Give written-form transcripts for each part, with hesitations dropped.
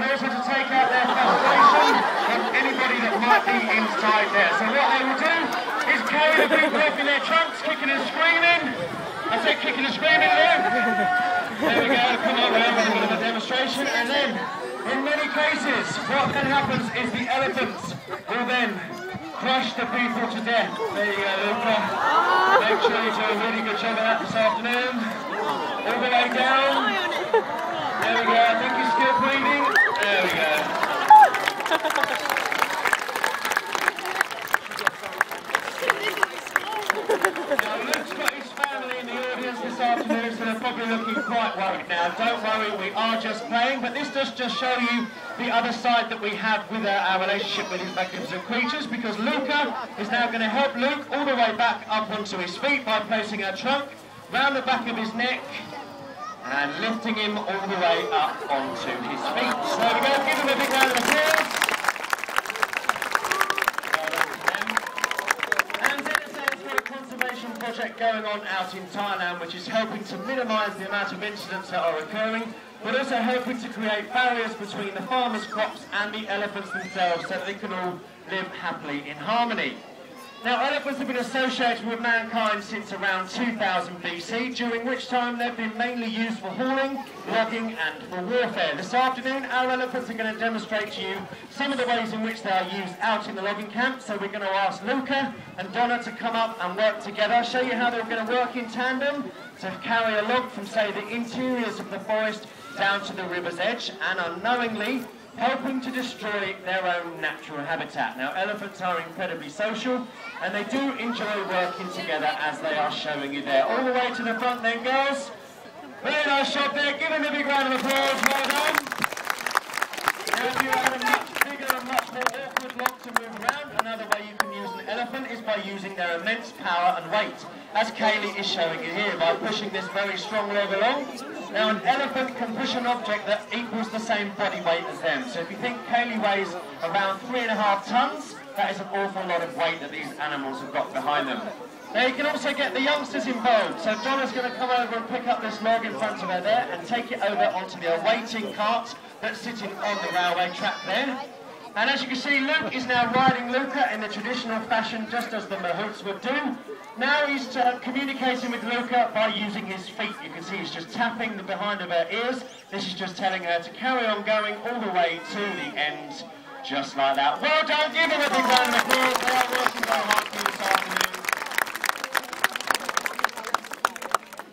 and also to take out their frustration from anybody that might be inside there. So what they will do is carry the people off in their trunks, kicking and screaming. I say kicking and screaming there. There we go, come on, we'll have a bit of a demonstration. And then, in many cases, what then happens is the elephants will then crush the people to death. There you go, Luca. Make sure you do a really good job of that this afternoon. All the way down. There we go, I think you're still breathing. There we go. Now Luke's got his family in the audience this afternoon, so they're probably looking quite worried now. Don't worry, we are just playing, but this does just show you the other side that we have with our relationship with these magnificent creatures, because Luca is now going to help Luke all the way back up onto his feet by placing our trunk round the back of his neck and lifting him all the way up onto his feet. So there we go, give him a big round of applause. Project going on out in Thailand, which is helping to minimise the amount of incidents that are occurring, but also helping to create barriers between the farmers' crops and the elephants themselves so that they can all live happily in harmony. Now, elephants have been associated with mankind since around 2000 BC, during which time they've been mainly used for hauling, logging and for warfare. This afternoon, our elephants are going to demonstrate to you some of the ways in which they are used out in the logging camp. So we're going to ask Luca and Donna to come up and work together, show you how they're going to work in tandem to carry a log from, say, the interiors of the forest down to the river's edge, and unknowingly helping to destroy their own natural habitat. Now, elephants are incredibly social, and they do enjoy working together as they are showing you there. All the way to the front then, girls. Very nice job there. Give them a big round of applause. Well done. Now, if you have a much bigger and much more awkward log to move around, another way you can use an elephant is by using their immense power and weight, as Kaylee is showing you here, by pushing this very strong log along. Now, an elephant can push an object that equals the same body weight as them. So if you think Kaylee weighs around 3.5 tons, that is an awful lot of weight that these animals have got behind them. Now, you can also get the youngsters involved. So Donna's going to come over and pick up this log in front of her there and take it over onto the awaiting cart that's sitting on the railway track there. And as you can see, Luke is now riding Luca in the traditional fashion, just as the mahouts would do. Now he's communicating with Luca by using his feet. You can see he's just tapping the behind of her ears. This is just telling her to carry on going all the way to the end, just like that. Well done, give him a big round of applause. They are working very hard for you this afternoon.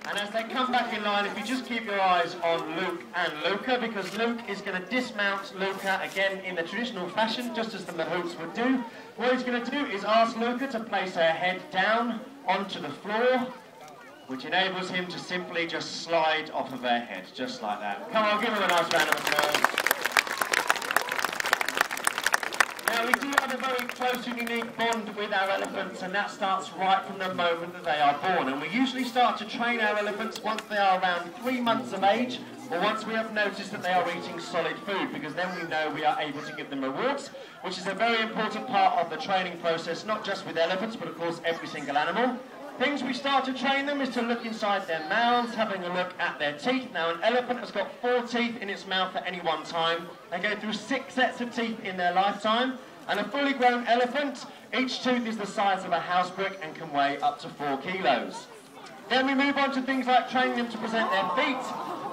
And as they come back in line, if you just keep your eyes on Luke and Luca, because Luke is going to dismount Luca again in the traditional fashion, just as the mahouts would do. What he's going to do is ask Luca to place her head down onto the floor, which enables him to simply just slide off of her head, just like that. Come on, give him a nice round of applause. Now, we do have a very close and unique bond with our elephants, and that starts right from the moment that they are born. And we usually start to train our elephants once they are around 3 months of age, or once we have noticed that they are eating solid food, because then we know we are able to give them rewards, which is a very important part of the training process, not just with elephants, but of course every single animal. Things we start to train them is to look inside their mouths, having a look at their teeth. Now, an elephant has got 4 teeth in its mouth at any one time. They go through 6 sets of teeth in their lifetime. And a fully grown elephant, each tooth is the size of a house brick and can weigh up to 4 kilos. Then we move on to things like training them to present their feet.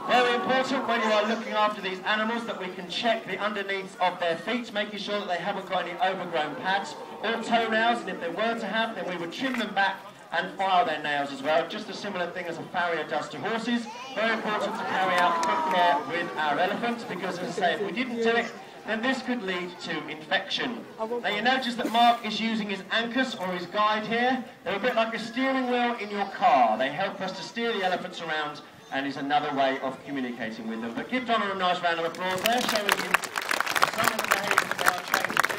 Very important when you are looking after these animals that we can check the underneath of their feet, making sure that they haven't got any overgrown pads or toenails, and if they were to have, then we would trim them back and file their nails as well, just a similar thing as a farrier does to horses. Very important to carry out foot care with our elephants, because as I say, if we didn't do it, then this could lead to infection. Now, you notice that Mark is using his anchors or his guide here. They're a bit like a steering wheel in your car. They help us to steer the elephants around, and is another way of communicating with them. But give Donna a nice round of applause there, showing you some of the behaviours they are trained to do.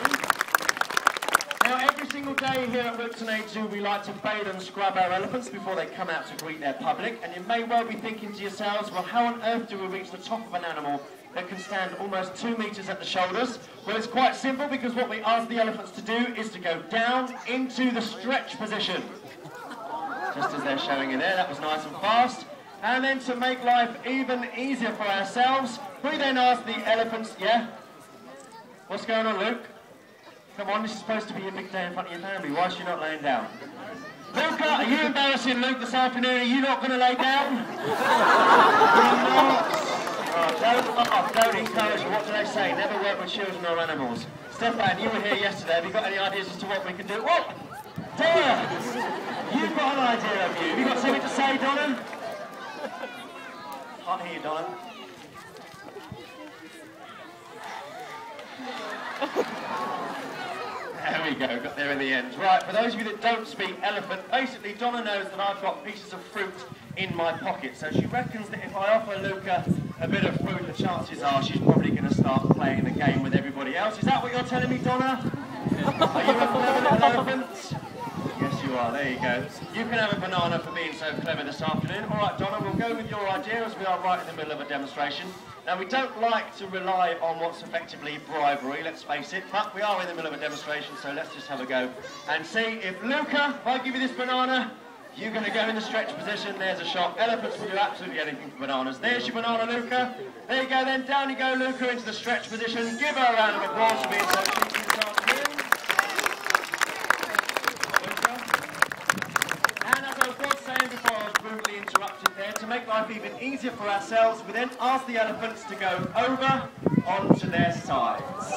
Now, every single day here at whipsnade Zoo, we like to bathe and scrub our elephants before they come out to greet their public. And you may well be thinking to yourselves, well, how on earth do we reach the top of an animal that can stand almost 2 meters at the shoulders? Well, it's quite simple, because what we ask the elephants to do is to go down into the stretch position. Just as they're showing you there, that was nice and fast. And then to make life even easier for ourselves, we then ask the elephants, yeah? What's going on, Luke? Come on, this is supposed to be a big day in front of your family. Why is she not laying down? Luca, are you embarrassing Luke this afternoon? Are you not going to lay down? You're not. Oh, don't encourage them. What do they say? Never work with children or animals. Stefan, you were here yesterday. Have you got any ideas as to what we can do? Oh! Donna! You've got an idea, have you? Have you got something to say, Donna? Can't hear you, Donna. There we go, got there in the end. Right, for those of you that don't speak elephant, basically Donna knows that I've got pieces of fruit in my pocket, so she reckons that if I offer Luca a bit of fruit, the chances are she's probably going to start playing the game with everybody else. Is that what you're telling me, Donna? Are you a clever little elephant? Yes, you are. There you go. You can have a banana for being so clever this afternoon. All right, Donna, we'll go with your idea as we are right in the middle of a demonstration. Now, we don't like to rely on what's effectively bribery, let's face it, but we are in the middle of a demonstration, so let's just have a go and see if Luca, if I give you this banana, you're going to go in the stretch position. There's a shot. Elephants will do absolutely anything for bananas. There's your banana, Luca. There you go, then down you go, Luca, into the stretch position. Give her a round of applause for being so cheeky this afternoon. Before I was brutally interrupted there, to make life even easier for ourselves, we then ask the elephants to go over onto their sides.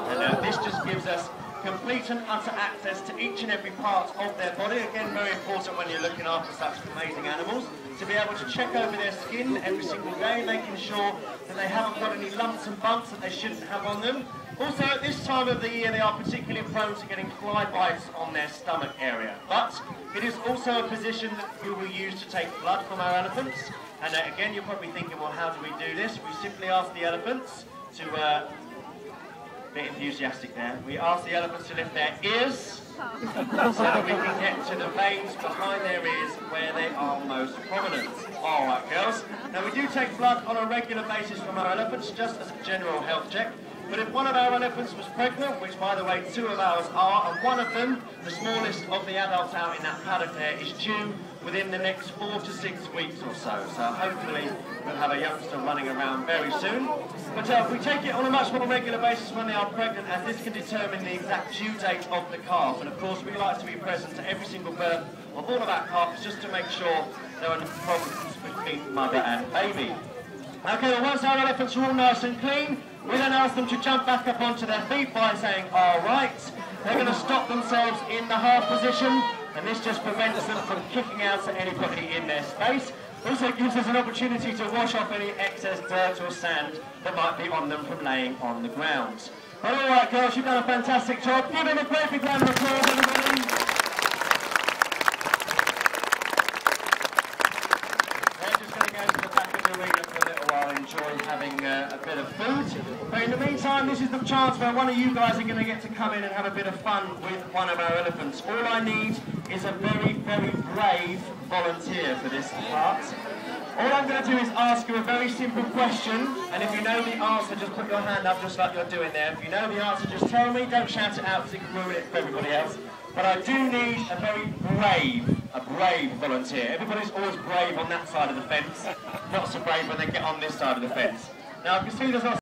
And this just gives us complete and utter access to each and every part of their body. Again, very important when you're looking after such amazing animals, to be able to check over their skin every single day, making sure that they haven't got any lumps and bumps that they shouldn't have on them. Also, at this time of the year, they are particularly prone to getting fly bites on their stomach area. But it is also a position that we will use to take blood from our elephants. And again, you're probably thinking, well, how do we do this? We simply ask the elephants to, bit enthusiastic there. We ask the elephants to lift their ears so that we can get to the veins behind their ears where they are most prominent. All right, girls. Now, we do take blood on a regular basis from our elephants, just as a general health check. But if one of our elephants was pregnant, which by the way 2 of ours are, and one of them, the smallest of the adults out in that paddock there, is due within the next 4 to 6 weeks or so. So hopefully we'll have a youngster running around very soon. But we take it on a much more regular basis when they are pregnant, as this can determine the exact due date of the calf. And of course we like to be present at every single birth of all of our calves, just to make sure there are no problems between mother and baby. Okay, well, once our elephants are all nice and clean, we then ask them to jump back up onto their feet by saying, all right. They're going to stop themselves in the half position, and this just prevents them from kicking out at anybody in their space. Also gives us an opportunity to wash off any excess dirt or sand that might be on them from laying on the ground. But all right, girls, you've done a fantastic job. Give them a great big round of applause, everybody. Enjoy having a bit of food. But in the meantime, this is the chance where one of you guys are going to get to come in and have a bit of fun with one of our elephants. All I need is a very, very brave volunteer for this part. All I'm going to do is ask you a very simple question, and if you know the answer, just put your hand up just like you're doing there. If you know the answer, just tell me. Don't shout it out because it can ruin it for everybody else. But I do need a very brave volunteer. Everybody's always brave on that side of the fence, not so brave when they get on this side of the fence. Now I can see there's not